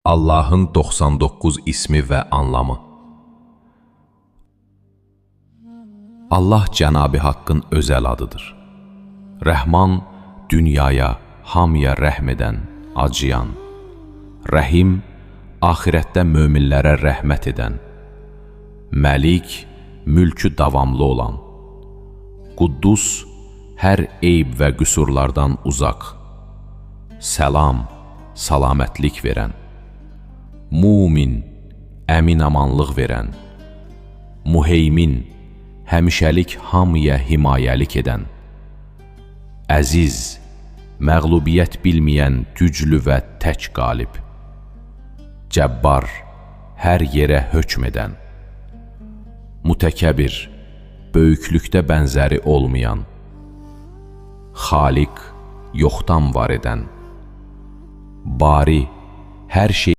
Allahın 99 ismi və anlamı. Allah Cənab-ı Haqqın özəl adıdır. Rəhman, dünyaya, hamıya rəhm edən, acıyan. Rəhim, axirətdə möminlərə rəhmət edən. Məlik, mülkü davamlı olan. Quddus, hər eyb və qüsurlardan uzaq. Səlam, salamətlik verən. Mumin, əmin-amanlıq verən. Muheymin, həmişəlik hamıya himayəlik edən. Əziz, məğlubiyyət bilməyən güclü və tək qalib. Cəbbar, hər yerə hökm edən. Mütəkəbbir, böyüklükdə bənzəri olmayan. Xaliq, yoxdan var edən. Bari, hər şey